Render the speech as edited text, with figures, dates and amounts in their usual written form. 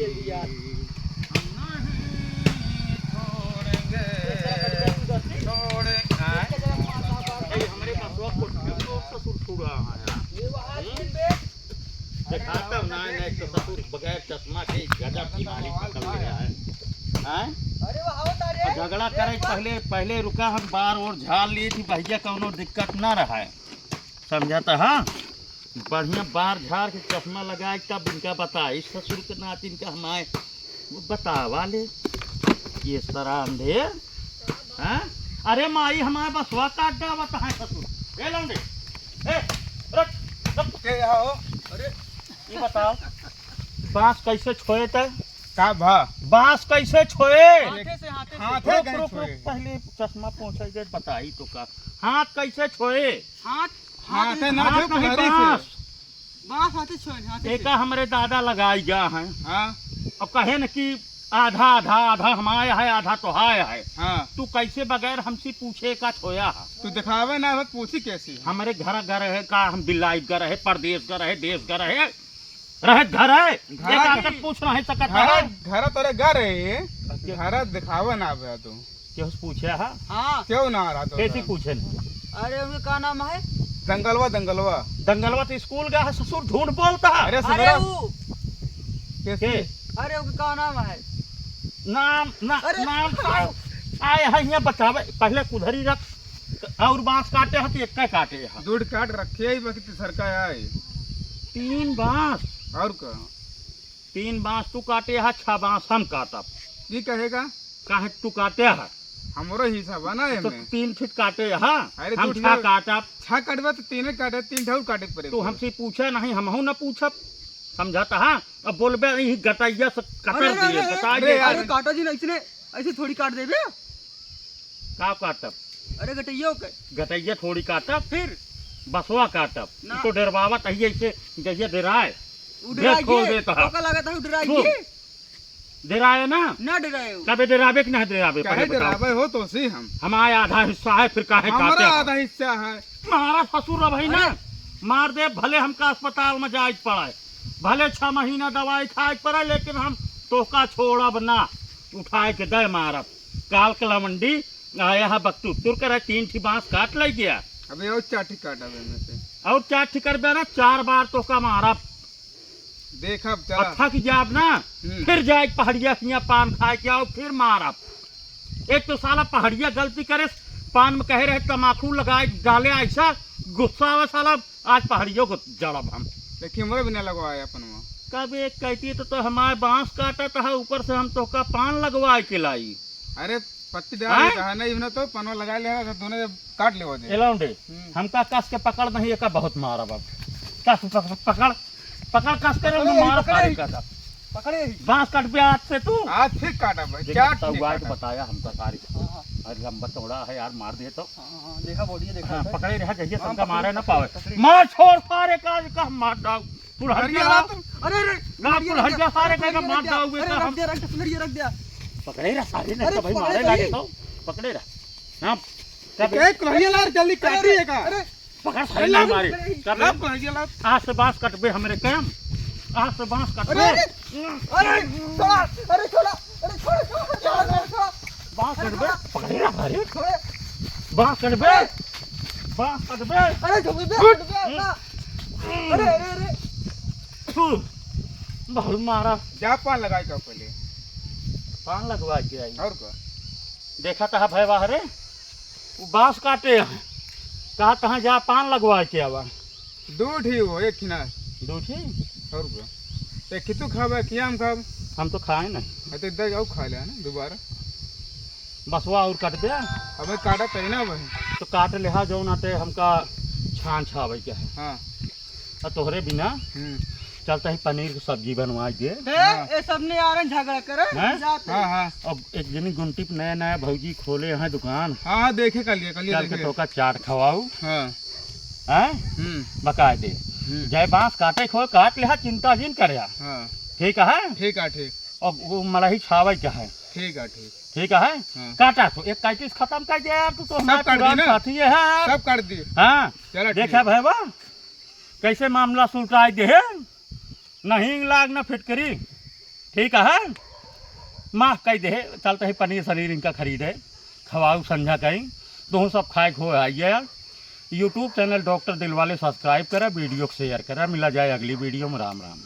जल्दी यार। हमारे ससुर छुड़ा दिखाता हूँ ना, नहीं तो ससुर बगैर चश्मा के गजब बीमारी पकड़ गया है। अरे वो आओ तारे झगड़ा करे पहले रुका, हम बार और झाड़ लिए थी, भैया कौनो दिक्कत ना रहा है, समझाता। हाँ बढ़िया बार झाड़ के चश्मा लगाए तब इनका बताए ससुर के नाती इनका हम आए वो बतावा ले ये तरह अंधे। हाँ अरे माई हमारे बसवा काट डावत है ससुर। ए लौंडे ए रख के आओ। अरे ये बताओ बांस कैसे छोए थे? का भा बांस कैसे छोए? हाथे से हाथे रुक रुक रुक पहले चश्मा पहुंचे गए बताई तो का हाथ कैसे छोए? हाथे ना हाथ थे नहीं कुल्हाड़ी बांस से। बांस हाथे छोड़ हाथे एका हमारे दादा लगाई गया है। हाँ अब कहे न कि आधा आधा आधा हमारा है आधा तो है। हाँ तू कैसे बगैर हमसे पूछे का छोया है? तू दिखावे ना बस पूछी कैसी। हमारे घर है का हम बिलाई घर है परदेश घर है देश घर है रहे घर है एक आकर पूछ रहे सकत है घर तोरे घर है घर दिखावे ना बे तू क्यों पूछे है? हाँ क्यों ना रहा तो कैसे पूछे न? अरे उनका क्या नाम है? दंगलवा दंगलवा तो स्कूल गया है ससुर झूठ बोलता है। अरे अरे सुधरा वो कैसे अरे उनका क्या नाम है? नाम अरे, नाम आए है यहाँ बतावे पहले कुधरी रख और बांस काटे है तो एक काटे है। दूध काट रखे ही बाकी सरका आए 3 बांस और का 3 बांस तू काटे है 6 बांस हम काटब। की कहेगा काहे तू काटे है हमरो हिसाब है ना तो एमे 3 फीट काटे है अरे हम तू 6 काटब। छह काटबा तो तीन काटे 3 ठाउ काटे पड़े तू हमसे पूछे नहीं हमहू न पूछब समझाता। हाँ अब बोलबे नहीं गटैया से कटर दिए बता अरे दे यार, अरे काटो जी ऐसे ऐसे थोड़ी काट देबे। का काटब? अरे गटैया के गटैया थोड़ी काटब फिर बसवा काटब ना। तो डरवावत है ऐसे जैसे डराए उड़ाइए खोल देता है। तो लगा था उड़ाइए डराए ना डराए वो। कभी डरावे कि नहीं डरावे काहे डरावे हो तो सी हम हमारा आधा हिस्सा है फिर काहे काटे हमारा हैं? आधा हिस्सा है हमारा ससुर अब है ना मार दे भले हमका अस्पताल में जाए पड़े भले 6 महीना दवाई खाए पड़े लेकिन हम तोहका छोड़ब ना उठाए के दे मारब। काल कला मंडी आया है बक्तू तुर कर 3 ठी बांस काट ले गया अबे और चाटी काटावे में से और 4 ठी कर ना 4 बार तोहका मारब। देखब और चला थक जाब ना फिर जाए पहाड़िया किया पान खाए के आओ फिर मारब। एक तो साला पहाड़िया गलती करे पान में कहे रहे तमाकू लगाए डाले ऐसा गुस्सा आवे साला आज पहाड़ियों को जड़ब हम। देखिए मोरे बिना लगवाए अपन वहाँ कब एक कहती तो हमारे बांस काटा था ऊपर से हम तो का पान लगवाए के लाई। अरे पत्ती डाल कहा नहीं इन्हें तो पनवा लगा ले दोनों काट ले वो दे एलाउंडे हमका कस के पकड़ नहीं एक बहुत मारब अब कस पकड़ पकड़ कस करे मार सारे का पकड़े बांस कट पे हाथ से तू आज फिर काटा भाई चाट बताया हमका सारी अरे लंबा चौड़ा है यार मार दे तो हाँ देखा बोलिए देखा हाँ, पकड़े रहा जैसे सबका मारे ना पावे मार छोड़ सारे का मार डाल पुरहरिया अरे अरे ना पुरहरिया सारे का मार डालोगे अरे तो रख हम दिया रख दिया पकड़े रहा सारे ने अरे तो भाई पकड़े मारे भाई। लगे तो पकड़े रहा। हाँ एक कुल्हाड़िया ला जल्दी काटी है का अरे पकड़ सारे ना मारे कर ला कुल्हाड़िया ला आज से बांस कटबे हमरे काम आज से बांस कटबे अरे छोड़ा अरे छोड़ा अरे छोड़ा बांस कटबे पकड़े रहा अरे छोड़े बांस कटबे अरे छोड़ दे अरे अरे अरे फू बहुत मारा जा पान लगाई का पहले पान लगवा के आई और का देखा था भाई बाहर वो बांस काटे हैं कहा कहाँ जा पान लगवा के आवा दूध ही हो एक खिना दूठी और का एक खितु खावे किया हम खाब हम तो खाए नहीं तो इधर जाओ खा ले ना दोबारा बसवा और कट दे अबे काटा तरी ना भाई तो काट लिहा जो नाते हमका छान छावे के है हाँ और तोहरे बिना चलता ही पनीर की सब्जी बनवा दे ये सब ने आ रहे झगड़ा करे हैं? जाते हाँ हाँ अब एक दिन गुंटी पे नया नया भौजी खोले हैं दुकान हाँ हाँ देखे कल चल के देखे तो का चाट खवाऊ हाँ हैं बका दे जय बांस काटे खो काट लिहा चिंता जिन करे हाँ ठीक है ठीक है ठीक और वो मलाही छावे के है ठीक है ठीक ठीक है हाँ। काटा तो एक कैटिस खत्म कर दे यार तू तो हमारा काट दी पुराना ना? साथी है यार सब कर दिए हाँ चलो देखा भैया कैसे मामला सुलझाए दे नहीं लाग ना फिटकरी ठीक है माँ कही दे चलते है पनीर शनीर इनका खरीदे खवाऊ संझा कहीं तो सब खाए खो आइए YouTube channel doctor Dilwale subscribe करा वीडियो को शेयर करा मिला जाए अगली वीडियो में राम राम।